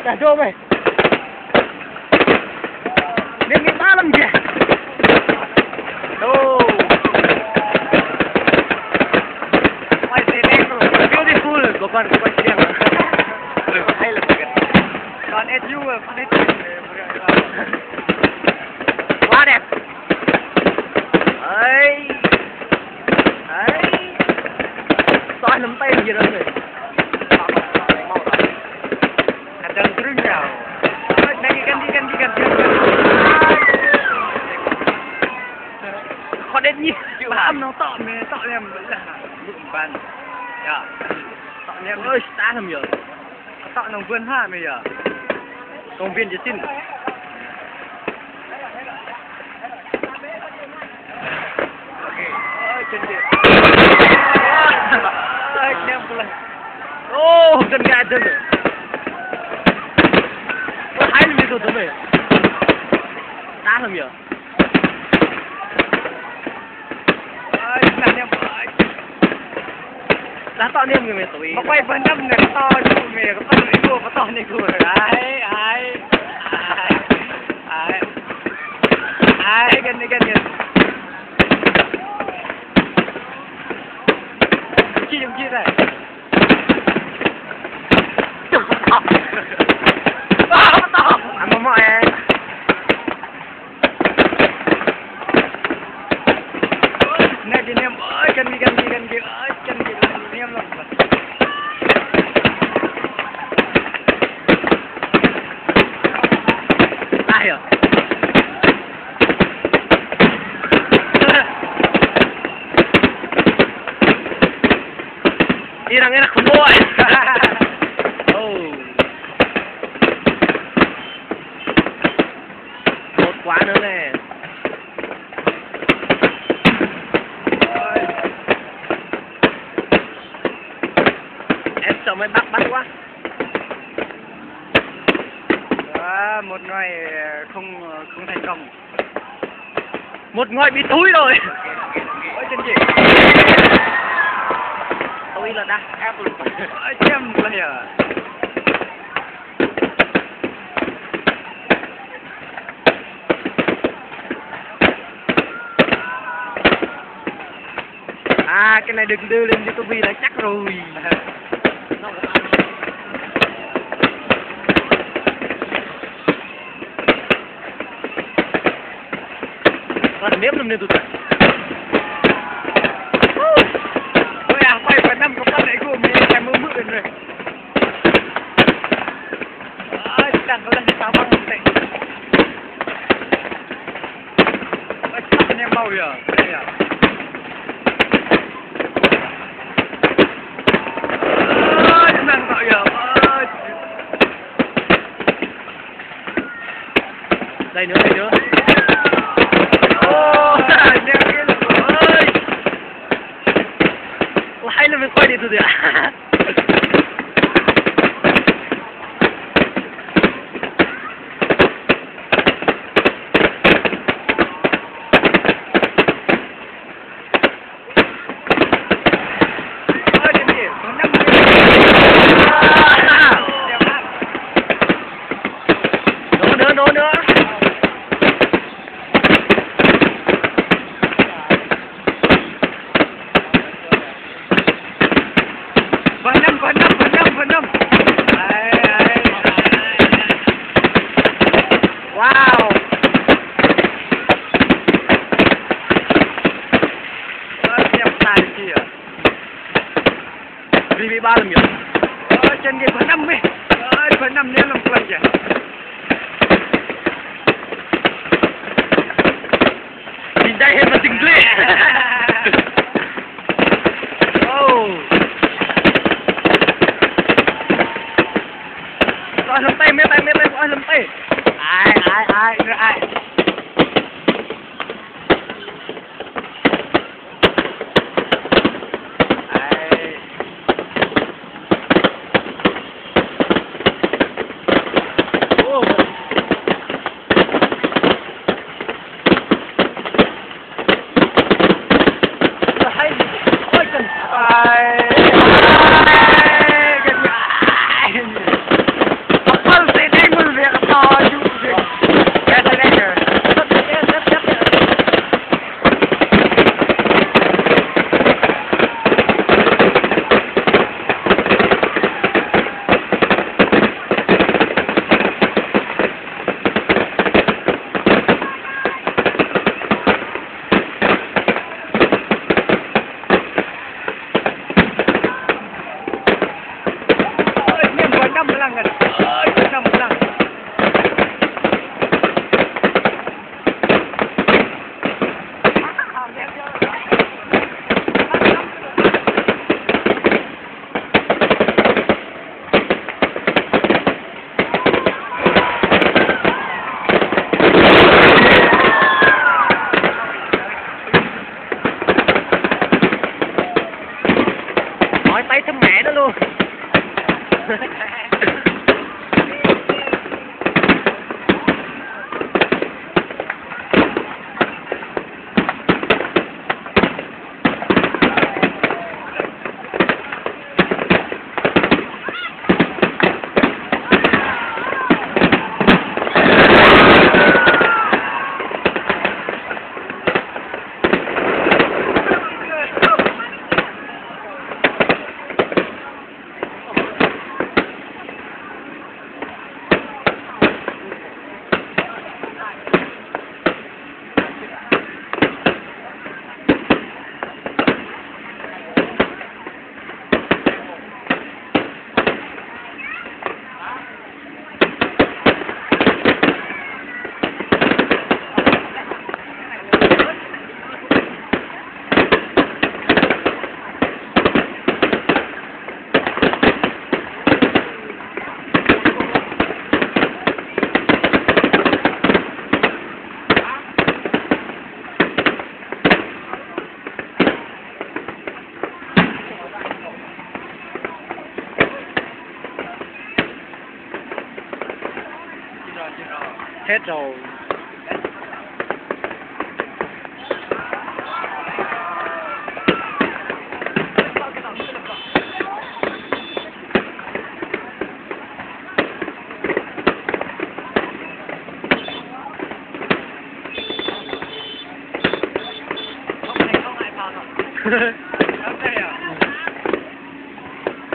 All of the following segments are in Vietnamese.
Dah jom eh. Dia ni malam je. Oh. My beautiful. Bukan siang. Hai lah kan. Kan et you, kan et. Wah đẹp. Ai. Soal nắm tay gì đó rồi. Kadang terus jauh. Ganti. Kau đến nhỉ? Bám nó tọ em là bụng ban. Ya. Tọ em ơi, ta làm gì? Tọ nó vươn ha bây giờ. Công viên chỉ xin. Chân đi. Em pula. Oh, gần gà chân rồi. Hai lần rồi tụi mày. Đá làm gì? Em đá to niêm người mày tụi. Mà quay phần năm người to chứ mày có to này cua, có to này cua. Ai gần đi. Chi này. Mọi em. Nè chị em ơi, gần đi ơi, chân chị em lòng. Ai à? Irang enak semua. Quá nữa nè. Em sợ mấy bắt quá. Một người không thành công. Một người bị thúi rồi. Ôi chân gì? Tôi là đã ép luôn. Ôi chém bây giờ. Cái này đừng đưa lên YouTube là chắc rồi. Còn nếm làm nên tụi này. Ôi à, quay phần năm có con này của mình em mơ mượn rồi. Chẳng có lần sao băng này. Chắc anh em mau rồi. Đây nữa. Nè kia rồi ơi. Hay là mình quay đi tụi ạ. Nữa. Phần năm. Wow. Em tài kìa. Vì ba làm gì? Chân kia phần 5 đi. Phần 5 nên làm quay kìa. Nhìn đây hết mà tình lệ. Làm tay, mê tay, làm tay. Ai. Ai. Hết rồi.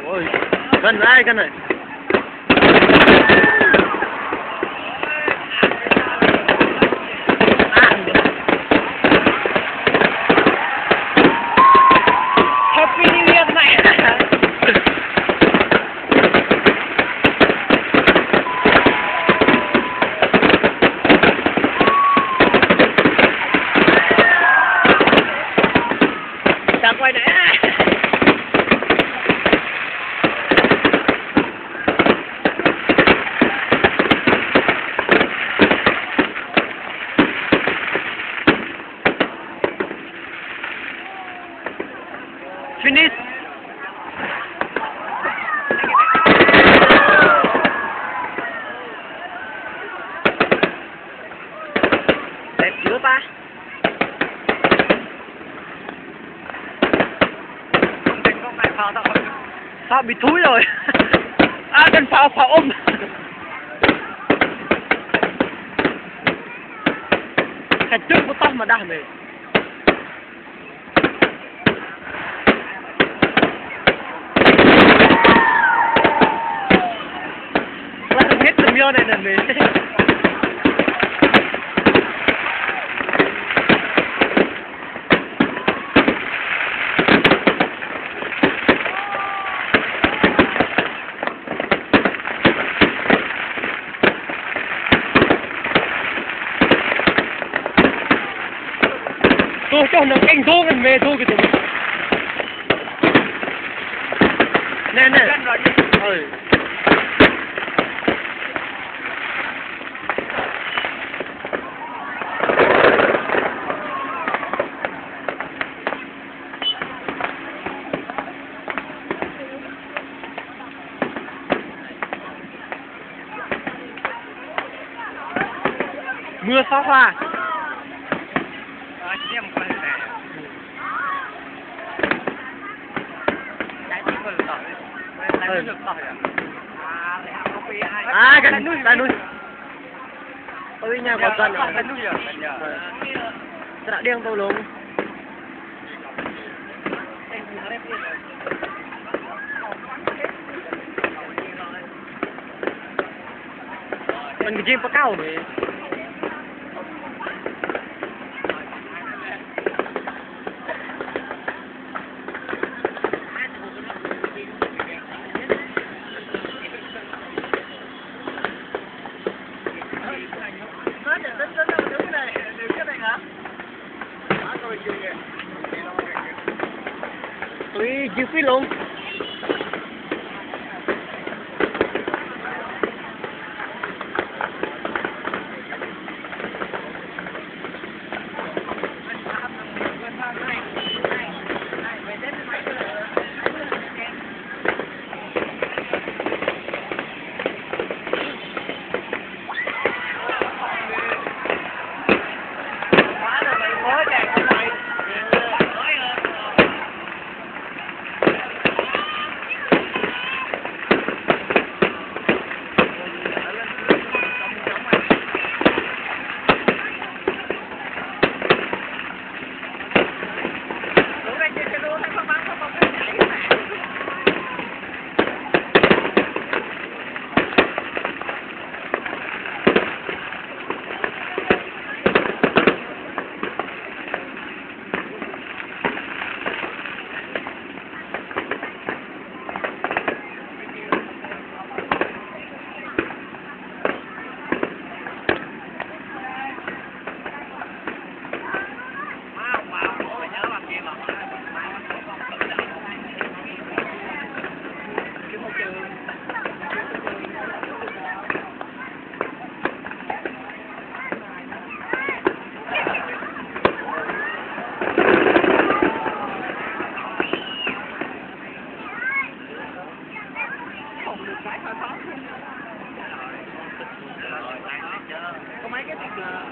Ôi, gần ai gần này. Happy New Year này. Chào quay nè. Finish. Đẹp chưa ta? Phao bị thúi rồi. À, cần phao ôm. Cái trước của tao mà đam này. Hết tầm yêu này là mình. Tôi cho nó canh thô gần về thôi cái tụi mình. Nè nè. Ừ. Mưa pháo hoa. À, gần núi, gần núi. Ôi nhà có gần rồi. Gần núi rồi. Sẽ đã điên tôi luôn. Mình cái chim có cao rồi. Tôi chịu phí luôn. Có mấy cái thật là